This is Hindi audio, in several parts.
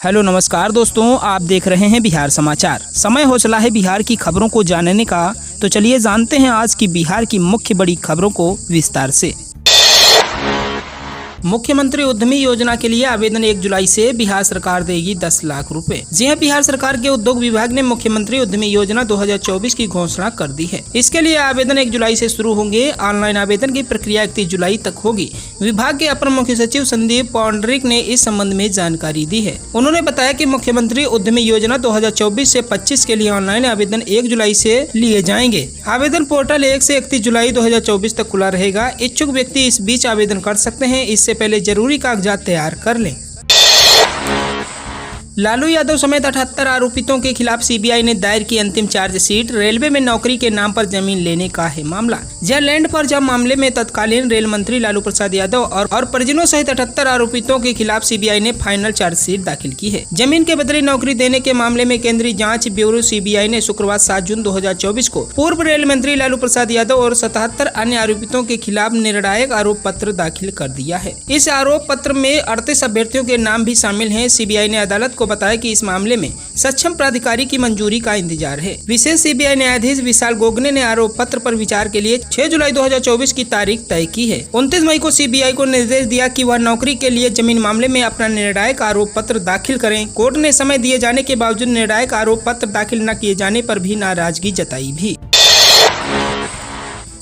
हेलो नमस्कार दोस्तों, आप देख रहे हैं बिहार समाचार। समय हो चला है बिहार की खबरों को जानने का, तो चलिए जानते हैं आज की बिहार की मुख्य बड़ी खबरों को विस्तार से। मुख्यमंत्री उद्यमी योजना के लिए आवेदन 1 जुलाई से बिहार सरकार देगी 10 लाख रुपए। जी हां, बिहार सरकार के उद्योग विभाग ने मुख्यमंत्री उद्यमी योजना 2024 की घोषणा कर दी है। इसके लिए आवेदन 1 जुलाई से शुरू होंगे। ऑनलाइन आवेदन की प्रक्रिया 31 जुलाई तक होगी। विभाग के अपर मुख्य सचिव संदीप पौंडरिक ने इस संबंध में जानकारी दी है। उन्होंने बताया कि मुख्यमंत्री उद्यमी योजना 2024 से 25 के लिए ऑनलाइन आवेदन 1 जुलाई से लिए जाएंगे। आवेदन पोर्टल 1 से 31 जुलाई 2024 तक खुला रहेगा। इच्छुक व्यक्ति इस बीच आवेदन कर सकते हैं। इससे पहले जरूरी कागजात तैयार कर लें। लालू यादव समेत 78 आरोपितों के खिलाफ सीबीआई ने दायर की अंतिम चार्जशीट। रेलवे में नौकरी के नाम पर जमीन लेने का है मामला। जहां लैंड पर जब मामले में तत्कालीन रेल मंत्री लालू प्रसाद यादव और परिजनों सहित 78 आरोपितों के खिलाफ सीबीआई ने फाइनल चार्जशीट दाखिल की है। जमीन के बदले नौकरी देने के मामले में केंद्रीय जांच ब्यूरो सीबीआई ने शुक्रवार 7 जून 2024 को पूर्व रेल मंत्री लालू प्रसाद यादव और 77 अन्य आरोपितों के खिलाफ निर्णायक आरोप पत्र दाखिल कर दिया है। इस आरोप पत्र में 38 अभ्यर्थियों के नाम भी शामिल हैं। सीबीआई ने अदालत को बताया कि इस मामले में सक्षम प्राधिकारी की मंजूरी का इंतजार है। विशेष सीबीआई न्यायाधीश विशाल गोगने ने आरोप पत्र पर विचार के लिए 6 जुलाई 2024 की तारीख तय की है। 29 मई को सीबीआई को निर्देश दिया कि वह नौकरी के लिए जमीन मामले में अपना निर्णायक आरोप पत्र दाखिल करें। कोर्ट ने समय दिए जाने के बावजूद निर्णायक आरोप पत्र दाखिल न किए जाने पर भी नाराजगी जताई भी।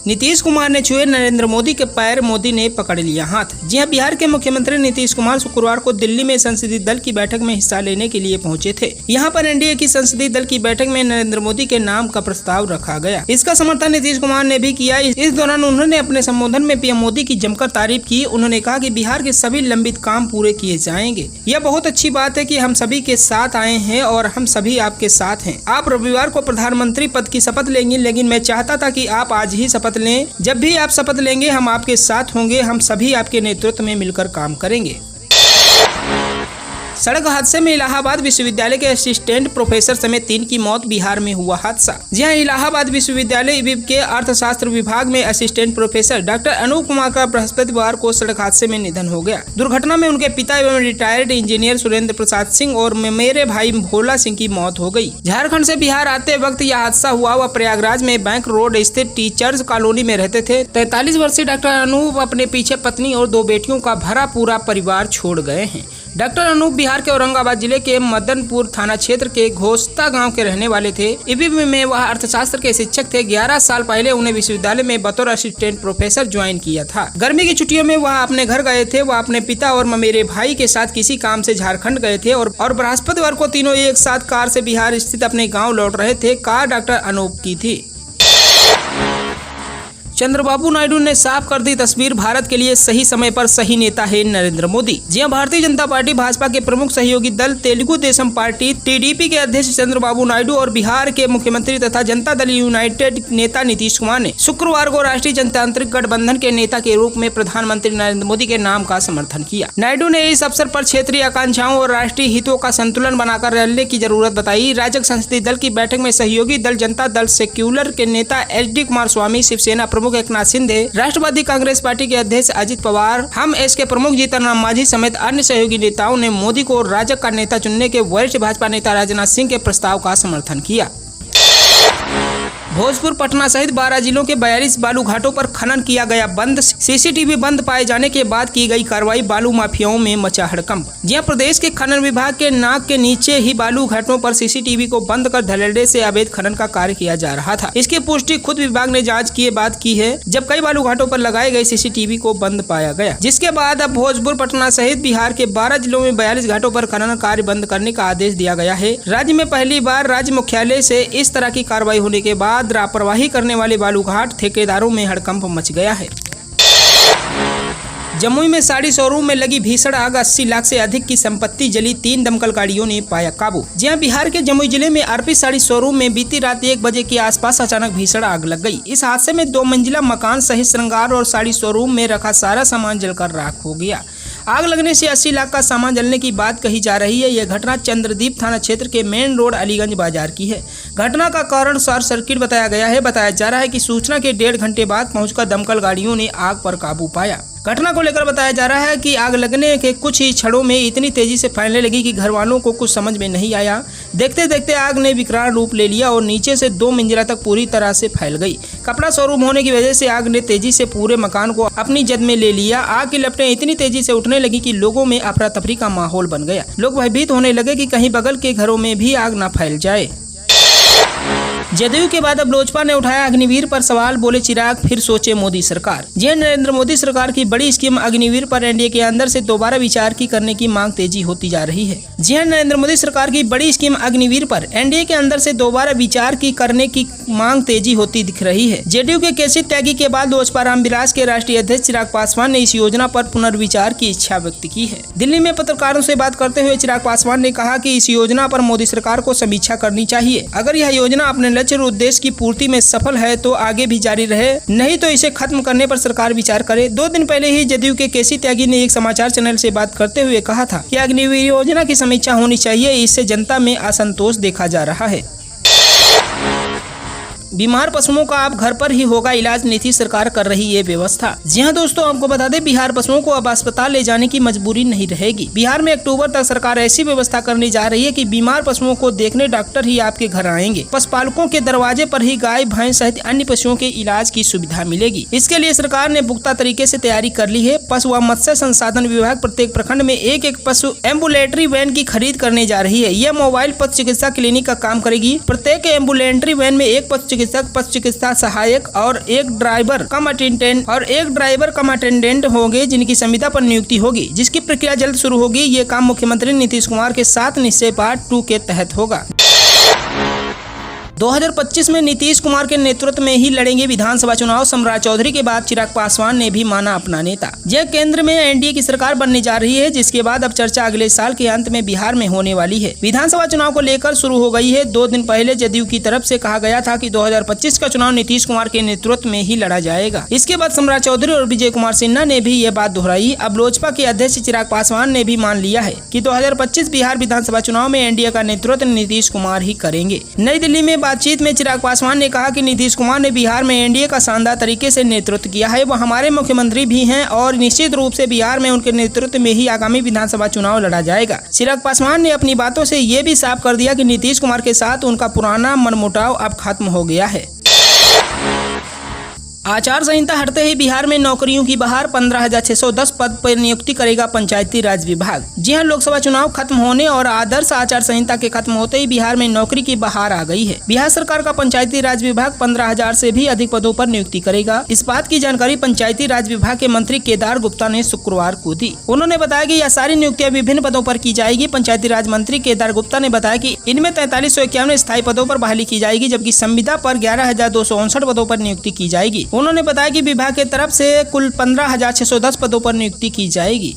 नीतीश कुमार ने छुए नरेंद्र मोदी के पैर, मोदी ने पकड़ लिया हाथ। जी हां, बिहार के मुख्यमंत्री नीतीश कुमार शुक्रवार को दिल्ली में संसदीय दल की बैठक में हिस्सा लेने के लिए पहुंचे थे। यहां पर एनडीए की संसदीय दल की बैठक में नरेंद्र मोदी के नाम का प्रस्ताव रखा गया। इसका समर्थन नीतीश कुमार ने भी किया। इस दौरान उन्होंने अपने संबोधन में पीएम मोदी की जमकर तारीफ की। उन्होंने कहा कि बिहार के सभी लंबित काम पूरे किए जाएंगे। यह बहुत अच्छी बात है कि हम सभी के साथ आए हैं और हम सभी आपके साथ हैं। आप रविवार को प्रधानमंत्री पद की शपथ लेंगे, लेकिन मैं चाहता था कि आप आज ही शपथ लें। जब भी आप शपथ लेंगे हम आपके साथ होंगे। हम सभी आपके नेतृत्व में मिलकर काम करेंगे। सड़क हादसे में इलाहाबाद विश्वविद्यालय के असिस्टेंट प्रोफेसर समेत 3 की मौत। बिहार में हुआ हादसा। जी हां, इलाहाबाद विश्वविद्यालय इबिब के अर्थशास्त्र विभाग में assistant professor doctor Anoop Kumar का बृहस्पतिवार को सड़क हादसे में निधन हो गया। दुर्घटना में उनके पिता एवं रिटायर्ड इंजीनियर सुरेंद्र प्रसाद सिंह और मेरे भाई भोला सिंह की मौत हो गई। झारखंड से बिहार आते वक्त यह हादसा हुआ। वह प्रयागराज में बैंक रोड स्थित टीचर्स कॉलोनी में रहते थे। 43 वर्षीय डॉक्टर अनूप अपने पीछे पत्नी और 2 बेटियों का भरा पूरा परिवार छोड़ गए हैं। डॉक्टर अनूप बिहार के औरंगाबाद जिले के मदनपुर थाना क्षेत्र के घोस्ता गांव के रहने वाले थे। इबिब में वह अर्थशास्त्र के शिक्षक थे। 11 साल पहले उन्हें विश्वविद्यालय में बतौर असिस्टेंट प्रोफेसर ज्वाइन किया था। गर्मी की छुट्टियों में वह अपने घर गए थे। वह अपने पिता और मेरे भाई के साथ किसी काम से झारखंड गए थे और बृहस्पतिवार को तीनों एक साथ कार से बिहार स्थित अपने गाँव लौट रहे थे। कार डॉक्टर अनूप की थी। चंद्रबाबू नायडू ने साफ कर दी तस्वीर। भारत के लिए सही समय पर सही नेता है नरेंद्र मोदी। जी हां, भारतीय जनता पार्टी भाजपा के प्रमुख सहयोगी दल तेलुगु देशम पार्टी टीडीपी के अध्यक्ष चंद्रबाबू नायडू और बिहार के मुख्यमंत्री तथा जनता दल यूनाइटेड नेता नीतीश कुमार ने शुक्रवार को राष्ट्रीय जनतांत्रिक गठबंधन के नेता के रूप में प्रधानमंत्री नरेंद्र मोदी के नाम का समर्थन किया। नायडू ने इस अवसर पर क्षेत्रीय आकांक्षाओं और राष्ट्रीय हितों का संतुलन बनाकर रहने की जरूरत बताई। राज्य संसदीय दल की बैठक में सहयोगी दल जनता दल सेक्युलर के नेता एचडी कुमार स्वामी, शिवसेना प्रमुख एकनाथ शिंदे, राष्ट्रवादी कांग्रेस पार्टी के अध्यक्ष अजित पवार, हम एस के प्रमुख जीतन राम मांझी समेत अन्य सहयोगी नेताओं ने मोदी को राज्य का नेता चुनने के वरिष्ठ भाजपा नेता राजनाथ सिंह के प्रस्ताव का समर्थन किया। भोजपुर, पटना सहित 12 जिलों के 42 बालू घाटों पर खनन किया गया बंद। सीसीटीवी बंद पाए जाने के बाद की गई कार्रवाई। बालू माफियाओं में मचा हड़कंप। जहां प्रदेश के खनन विभाग के नाक के नीचे ही बालू घाटों पर सीसीटीवी को बंद कर धड़ल्ले से अवैध खनन का कार्य किया जा रहा था। इसकी पुष्टि खुद विभाग ने जांच किए बाद की है, जब कई बालू घाटों पर लगाए गए सीसीटीवी को बंद पाया गया। जिसके बाद अब भोजपुर, पटना सहित बिहार के 12 जिलों में 42 घाटों पर खनन कार्य बंद करने का आदेश दिया गया है। राज्य में पहली बार राज्य मुख्यालय से इस तरह की कार्रवाई होने के बाद लापरवाही करने वाले बालूघाट ठेकेदारों में हड़कंप मच गया है। जमुई में साड़ी शोरूम में लगी भीषण आग। 80 लाख से अधिक की संपत्ति जली। 3 दमकल गाड़ियों ने पाया काबू। जी हां, बिहार के जमुई जिले में अर्पित साड़ी शोरूम में बीती रात 1 बजे के आसपास अचानक भीषण आग लग गई। इस हादसे में 2 मंजिला मकान सहित श्रृंगार और साड़ी शोरूम में रखा सारा सामान जलकर राख हो गया। आग लगने से 80 लाख का सामान जलने की बात कही जा रही है। यह घटना चंद्रदीप थाना क्षेत्र के मेन रोड अलीगंज बाजार की है। घटना का कारण शॉर्ट सर्किट बताया गया है। बताया जा रहा है कि सूचना के 1.5 घंटे बाद पहुंचकर दमकल गाड़ियों ने आग पर काबू पाया। घटना को लेकर बताया जा रहा है कि आग लगने के कुछ ही क्षणों में इतनी तेजी से फैलने लगी कि घर वालों को कुछ समझ में नहीं आया। देखते देखते आग ने विकराल रूप ले लिया और नीचे से 2 मंजिला तक पूरी तरह से फैल गई। कपड़ा शोरूम होने की वजह से आग ने तेजी से पूरे मकान को अपनी जद में ले लिया। आग की लपटें इतनी तेजी से उठने लगी कि लोगों में अफरा तफरी का माहौल बन गया। लोग भयभीत होने लगे कि कहीं बगल के घरों में भी आग न फैल जाए। जदयू के बाद अब लोजपा ने उठाया अग्निवीर पर सवाल, बोले चिराग फिर सोचे मोदी सरकार। जी नरेंद्र मोदी सरकार की बड़ी स्कीम अग्निवीर पर एनडीए के अंदर से दोबारा विचार की करने की मांग तेजी होती जा रही है। जी नरेंद्र मोदी सरकार की बड़ी स्कीम अग्निवीर पर एनडीए के अंदर से दोबारा विचार की करने की मांग तेजी होती दिख रही है। जेडीयू के केसी त्यागी के बाद लोजपा रामविलास के राष्ट्रीय अध्यक्ष चिराग पासवान ने इस योजना पर पुनर्विचार की इच्छा व्यक्त की है। दिल्ली में पत्रकारों से बात करते हुए चिराग पासवान ने कहा कि इस योजना पर मोदी सरकार को समीक्षा करनी चाहिए। अगर यह योजना अपने लक्ष्य और उद्देश्य की पूर्ति में सफल है तो आगे भी जारी रहे, नहीं तो इसे खत्म करने पर सरकार विचार करे। 2 दिन पहले ही जदयू के केसी त्यागी ने एक समाचार चैनल से बात करते हुए कहा था कि अग्निवीर योजना की समीक्षा होनी चाहिए, इससे जनता में असंतोष देखा जा रहा है। बीमार पशुओं का अब घर पर ही होगा इलाज, नीतीश सरकार कर रही है व्यवस्था। जी हां दोस्तों, आपको बता दें बिहार पशुओं को अब अस्पताल ले जाने की मजबूरी नहीं रहेगी। बिहार में अक्टूबर तक सरकार ऐसी व्यवस्था करने जा रही है कि बीमार पशुओं को देखने डॉक्टर ही आपके घर आएंगे। पशुपालकों के दरवाजे पर ही गाय, भैंस सहित अन्य पशुओं के इलाज की सुविधा मिलेगी। इसके लिए सरकार ने पुख्ता तरीके से तैयारी कर ली है। पशु व मत्स्य संसाधन विभाग प्रत्येक प्रखंड में एक पशु एम्बुलेटरी वैन की खरीद करने जा रही है। यह मोबाइल पशु चिकित्सा क्लिनिक का काम करेगी। प्रत्येक एम्बुलेटरी वैन में एक पशु चिकित्सा सहायक और एक ड्राइवर कम अटेंडेंट होंगे, जिनकी संविदा पर नियुक्ति होगी, जिसकी प्रक्रिया जल्द शुरू होगी। ये काम मुख्यमंत्री नीतीश कुमार के 7 निश्चय पार्ट 2 के तहत होगा। 2025 में नीतीश कुमार के नेतृत्व में ही लड़ेंगे विधानसभा चुनाव। सम्राट चौधरी के बाद चिराग पासवान ने भी माना अपना नेता। यह केंद्र में एनडीए की सरकार बनने जा रही है, जिसके बाद अब चर्चा अगले साल के अंत में बिहार में होने वाली है। विधानसभा चुनाव को लेकर शुरू हो गई है। 2 दिन पहले जदयू की तरफ से कहा गया था कि 2025 का चुनाव नीतीश कुमार के नेतृत्व में ही लड़ा जाएगा। इसके बाद सम्राट चौधरी और विजय कुमार सिन्हा ने भी ये बात दोहराई। अब लोजपा के अध्यक्ष चिराग पासवान ने भी मान लिया है कि 2025 बिहार विधानसभा चुनाव में एनडीए का नेतृत्व नीतीश कुमार ही करेंगे। नई दिल्ली में बातचीत में चिराग पासवान ने कहा कि नीतीश कुमार ने बिहार में एनडीए का शानदार तरीके से नेतृत्व किया है। वो हमारे मुख्यमंत्री भी हैं और निश्चित रूप से बिहार में उनके नेतृत्व में ही आगामी विधानसभा चुनाव लड़ा जाएगा। चिराग पासवान ने अपनी बातों से ये भी साफ कर दिया कि नीतीश कुमार के साथ उनका पुराना मनमुटाव अब खत्म हो गया है। आचार संहिता हटते ही बिहार में नौकरियों की बहार। 15,610 पद पर नियुक्ति करेगा पंचायती राज विभाग। जी हां, लोकसभा चुनाव खत्म होने और आदर्श आचार संहिता के खत्म होते ही बिहार में नौकरी की बहार आ गई है। बिहार सरकार का पंचायती राज विभाग 15,000 से भी अधिक पदों पर नियुक्ति करेगा। इस बात की जानकारी पंचायती राज विभाग के मंत्री केदार गुप्ता ने शुक्रवार को दी। उन्होंने बताया कि यह सारी नियुक्तियां विभिन्न पदों पर की जाएगी। पंचायती राज मंत्री केदार गुप्ता ने बताया कि इनमें 4351 स्थायी पदों पर बहाली की जाएगी, जबकि संविदा पर 11,259 पदों पर नियुक्ति की जाएगी। उन्होंने बताया कि विभाग की तरफ से कुल 15,610 पदों पर नियुक्ति की जाएगी।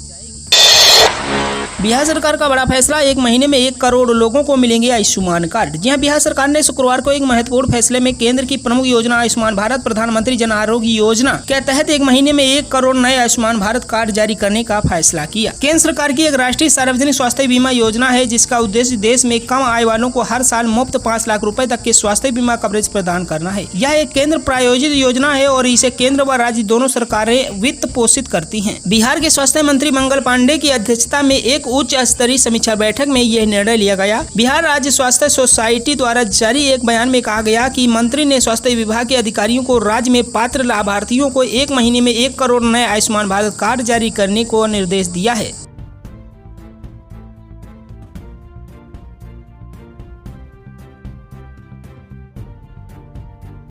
बिहार सरकार का बड़ा फैसला, 1 महीने में 1 करोड़ लोगों को मिलेंगे आयुष्मान कार्ड। जी हां, बिहार सरकार ने शुक्रवार को एक महत्वपूर्ण फैसले में केंद्र की प्रमुख योजना आयुष्मान भारत प्रधानमंत्री जन आरोग्य योजना के तहत 1 महीने में 1 करोड़ नए आयुष्मान भारत कार्ड जारी करने का फैसला किया। केंद्र सरकार की एक राष्ट्रीय सार्वजनिक स्वास्थ्य बीमा योजना है, जिसका उद्देश्य देश में कम आय वालों को हर साल मुफ्त 5 लाख रुपए तक के स्वास्थ्य बीमा कवरेज प्रदान करना है। यह एक केंद्र प्रायोजित योजना है और इसे केंद्र व राज्य दोनों सरकारें वित्त पोषित करती हैं। बिहार के स्वास्थ्य मंत्री मंगल पांडे की अध्यक्षता में एक उच्च स्तरीय समीक्षा बैठक में यह निर्णय लिया गया। बिहार राज्य स्वास्थ्य सोसाइटी द्वारा जारी एक बयान में कहा गया कि मंत्री ने स्वास्थ्य विभाग के अधिकारियों को राज्य में पात्र लाभार्थियों को 1 महीने में 1 करोड़ नए आयुष्मान भारत कार्ड जारी करने को निर्देश दिया है।